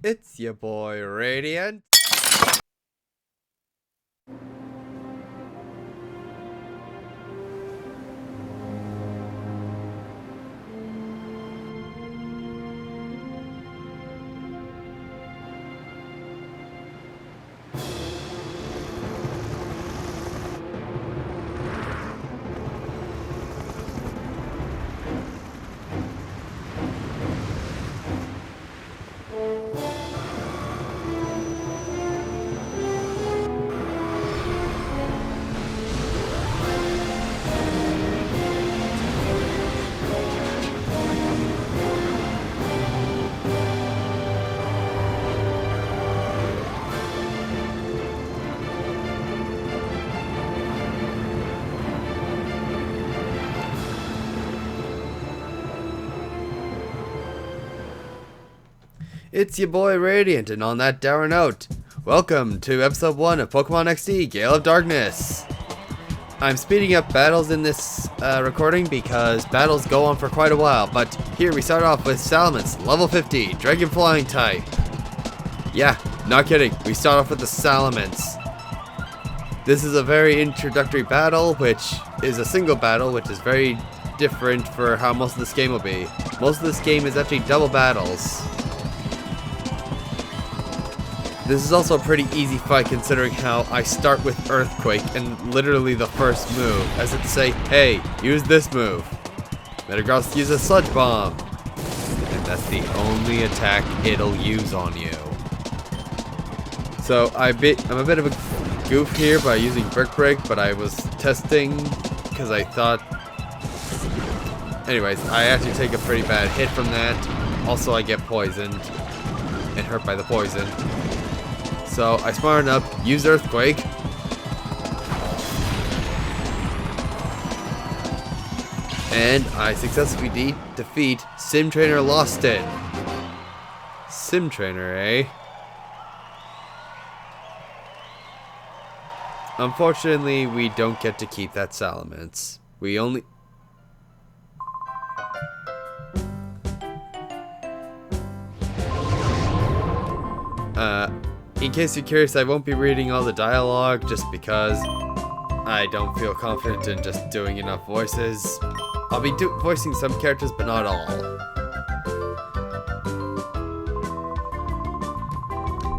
It's your boy Radiant. It's your boy Radiant, and on that dour note, welcome to episode 1 of Pokemon XD Gale of Darkness. I'm speeding up battles in this recording because battles go on for quite a while, but here we start off with Salamence, level 50, Dragon Flying type. Yeah, not kidding, we start off with the Salamence. This is a very introductory battle, which is a single battle, which is very different for how most of this game will be. Most of this game is actually double battles. This is also a pretty easy fight considering how I start with Earthquake and literally the first move, as if to say, hey, use this move. Metagross use a Sludge Bomb, and that's the only attack it'll use on you. So I'm a bit of a goof here by using Brick Break, but I was testing because I thought... Anyways, I actually take a pretty bad hit from that. Also, I get poisoned and hurt by the poison. So I smarten up, use Earthquake, and I successfully defeat Sim Trainer Loston. Sim Trainer, eh? Unfortunately, we don't get to keep that Salamence. We only... In case you're curious, I won't be reading all the dialogue just because I don't feel confident in just doing enough voices. I'll be voicing some characters, but not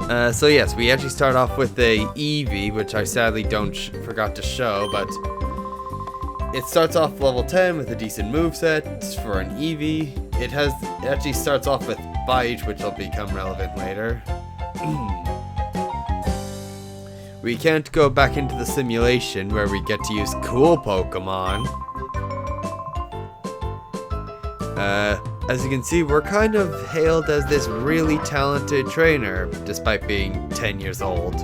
all. So yes, we actually start off with a Eevee, which I sadly forgot to show, but it starts off level 10 with a decent moveset for an Eevee. It actually starts off with Bite, which will become relevant later. We can't go back into the simulation where we get to use cool Pokemon. As you can see, we're kind of hailed as this really talented trainer, despite being 10 years old.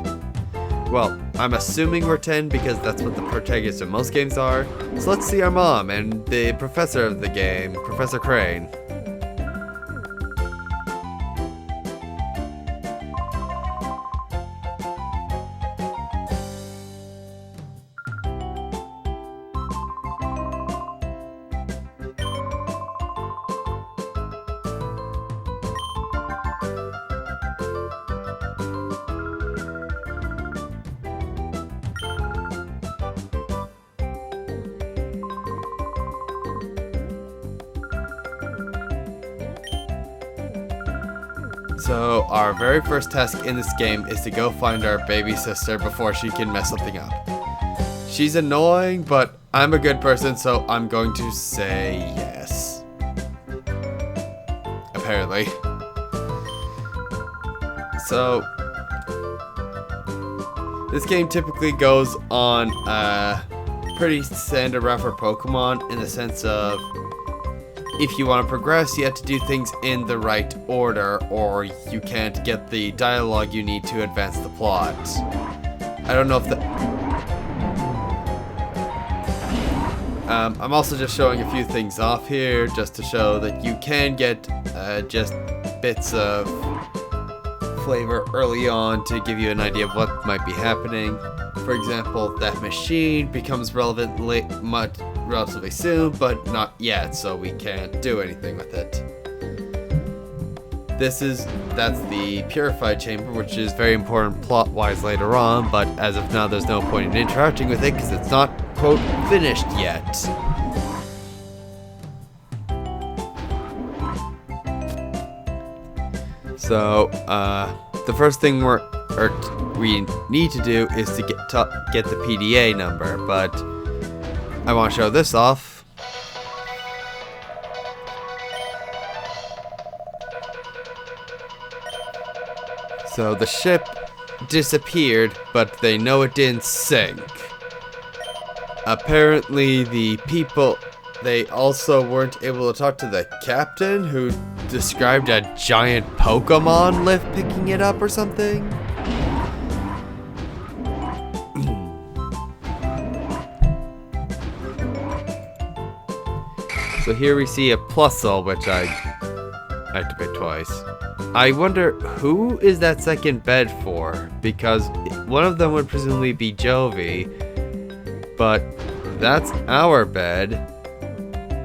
Well, I'm assuming we're 10 because that's what the protagonists of most games are. So let's see our mom and the professor of the game, Professor Crane. So our very first task in this game is to go find our baby sister before she can mess something up. She's annoying, but I'm a good person, so I'm going to say yes. Apparently. So this game typically goes on pretty standard route for Pokemon in the sense of if you want to progress, you have to do things in the right order, or you can't get the dialogue you need to advance the plot. I don't know if the... I'm also just showing a few things off here, just to show that you can get just bits of flavor early on to give you an idea of what might be happening. For example, that machine becomes relevant relatively soon, but not yet, so we can't do anything with it. That's the purified chamber, which is very important plot-wise later on, but as of now there's no point in interacting with it because it's not, quote, finished yet. So, the first thing we need to do is to get the PDA number, but I want to show this off. So the ship disappeared, but they know it didn't sink. Apparently the people, they also weren't able to talk to the captain, who described a giant Pokemon lift picking it up or something. So here we see a Plusle, which I activate twice. I wonder, who is that second bed for? Because one of them would presumably be Jovi, but that's our bed.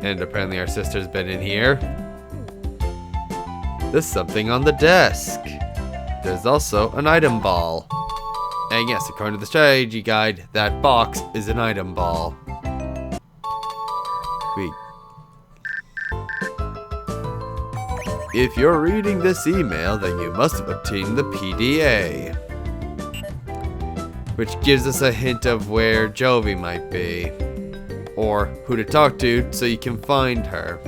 And apparently our sister's been in here. There's something on the desk. There's also an item ball. And yes, according to the strategy guide, that box is an item ball. If you're reading this email, then you must have obtained the PDA. Which gives us a hint of where Jovi might be. Or who to talk to so you can find her.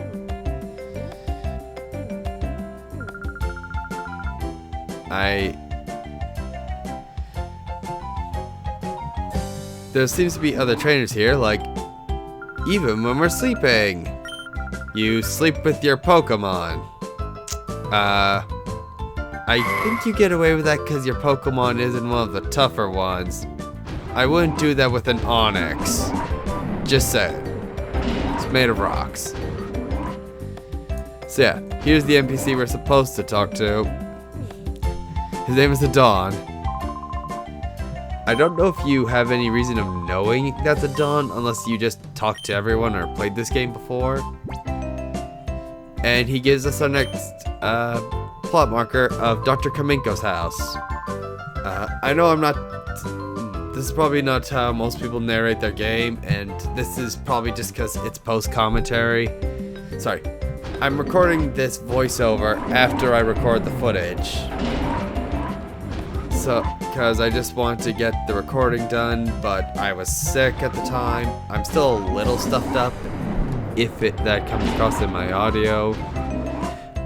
There seems to be other trainers here, like, even when we're sleeping, you sleep with your Pokemon. I think you get away with that because your Pokemon isn't one of the tougher ones. I wouldn't do that with an Onix. Just saying. It's made of rocks. So yeah, here's the NPC we're supposed to talk to. His name is Adon. I don't know if you have any reason of knowing that's Adon unless you just talked to everyone or played this game before. And he gives us our next plot marker of Dr. Kaminko's house. I know this is probably not how most people narrate their game, and this is probably just because it's post-commentary. Sorry, I'm recording this voiceover after I record the footage. So, because I just wanted to get the recording done, but I was sick at the time. I'm still a little stuffed up, if that comes across in my audio.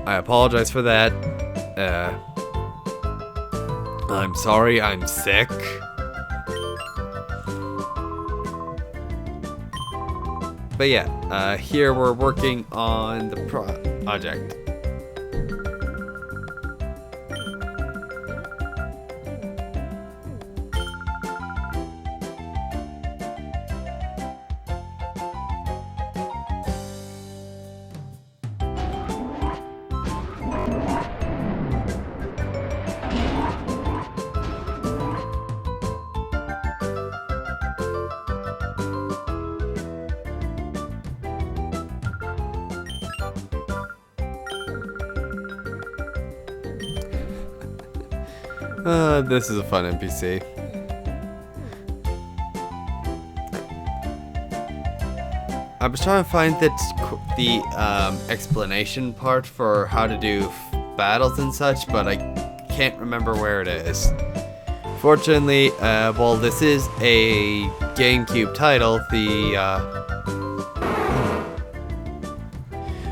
I apologize for that. I'm sorry, I'm sick. But yeah, here we're working on the project. This is a fun NPC. I was trying to find the explanation part for how to do battles and such, but I can't remember where it is. Fortunately, well, this is a GameCube title.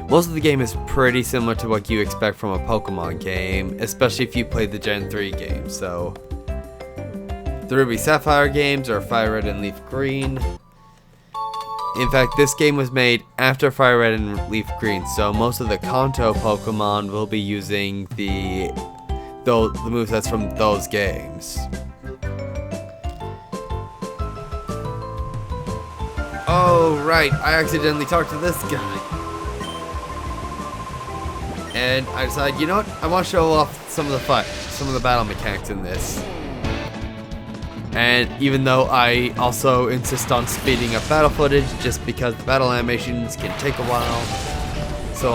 Most of the game is pretty similar to what you expect from a Pokemon game, especially if you played the Gen 3 game. So, the Ruby Sapphire games are Fire Red and Leaf Green. In fact, this game was made after Fire Red and Leaf Green, so most of the Kanto Pokemon will be using the movesets from those games. Oh, right, I accidentally talked to this guy. And I decided, you know what? I want to show off some of the battle mechanics in this. And even though I also insist on speeding up battle footage, just because the battle animations can take a while. so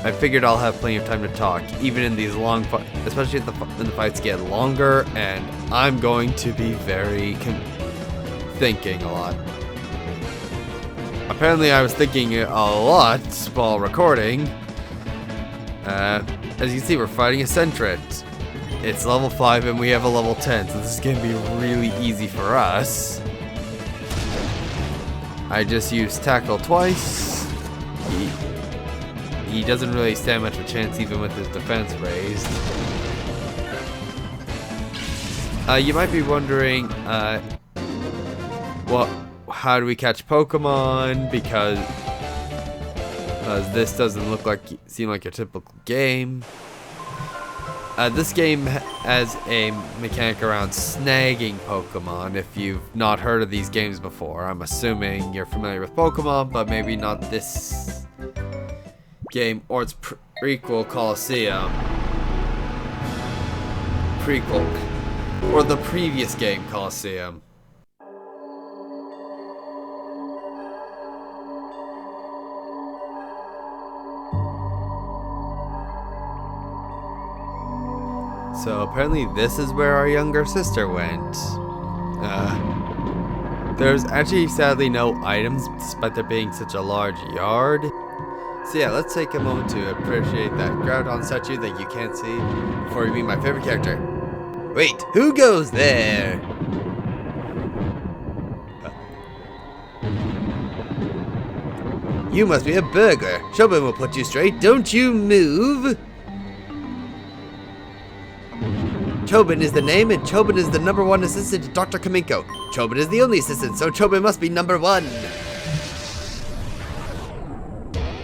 I figured I'll have plenty of time to talk, even in these long fights, especially when the fights get longer, and I'm going to be very thinking a lot. Apparently I was thinking a lot while recording. As you can see, we're fighting a Sentret. It's level 5 and we have a level 10, so this is going to be really easy for us. I just used Tackle twice. He doesn't really stand much of a chance even with his defense raised. You might be wondering, how do we catch Pokemon? Because this doesn't seem like a typical game. This game has a mechanic around snagging Pokemon. If you've not heard of these games before, I'm assuming you're familiar with Pokemon, but maybe not this game or its prequel, Colosseum. Or the previous game, Colosseum. So apparently this is where our younger sister went. There's actually sadly no items despite there being such a large yard. So yeah, let's take a moment to appreciate that Groudon statue that you can't see before we meet my favorite character. Wait, who goes there? You must be a burglar. Chobin will put you straight. Don't you move! Chobin is the name, and Chobin is the #1 assistant to Dr. Kaminko. Chobin is the only assistant, so Chobin must be #1.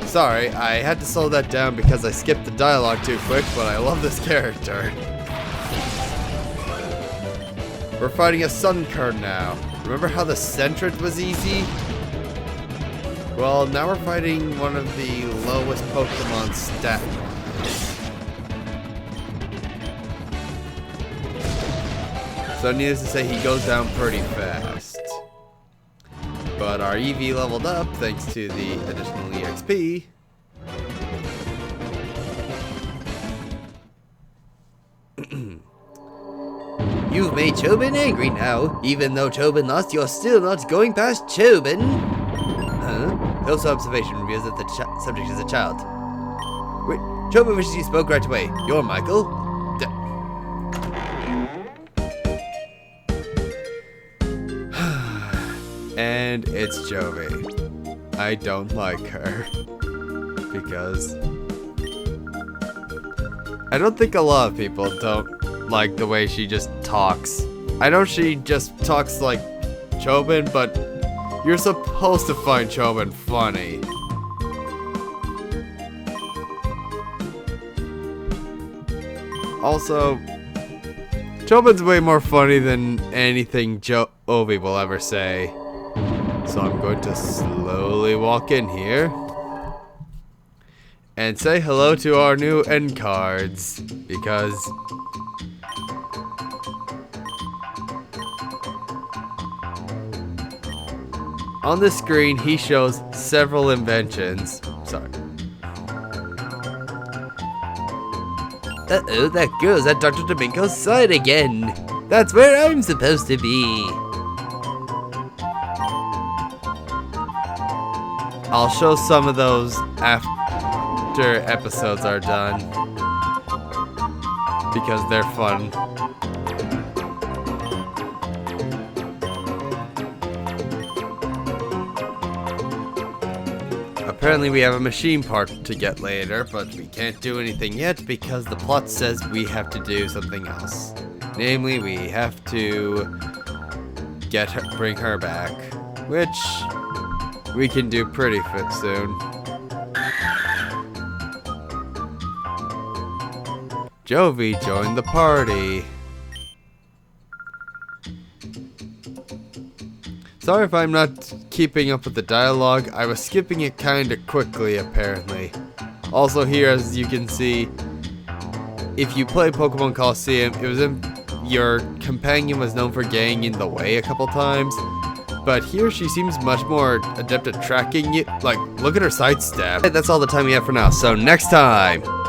Sorry, I had to slow that down because I skipped the dialogue too quick, but I love this character. We're fighting a Sunkern now. Remember how the Sentret was easy? Well, now we're fighting one of the lowest Pokemon stat. So needless to say, he goes down pretty fast. But our EV leveled up thanks to the additional EXP. You've made Chobin angry now. Even though Chobin lost, you're still not going past Chobin. Close observation reveals that the subject is a child. Wait, Chobin wishes you spoke right away. You're Michael. And it's Jovi. I don't like her. Because I don't think a lot of people don't like the way she just talks. I know she just talks like Chobin, but you're supposed to find Chobin funny. Also, Chobin's way more funny than anything Jovi will ever say. So I'm going to slowly walk in here and say hello to our new end cards, because on the screen he shows several inventions. Sorry. Uh-oh, that girl's at Dr. Domingo's side again. That's where I'm supposed to be. I'll show some of those after episodes are done, because they're fun. Apparently we have a machine part to get later, but we can't do anything yet because the plot says we have to do something else. Namely, we have to bring her back, which we can do pretty soon. Jovi joined the party. Sorry if I'm not keeping up with the dialogue. I was skipping it kinda quickly, apparently. Also here, as you can see, if you play Pokemon Colosseum, your companion was known for getting in the way a couple times. But here she seems much more adept at tracking you. Like, look at her sidestep. That's all the time we have for now. So next time.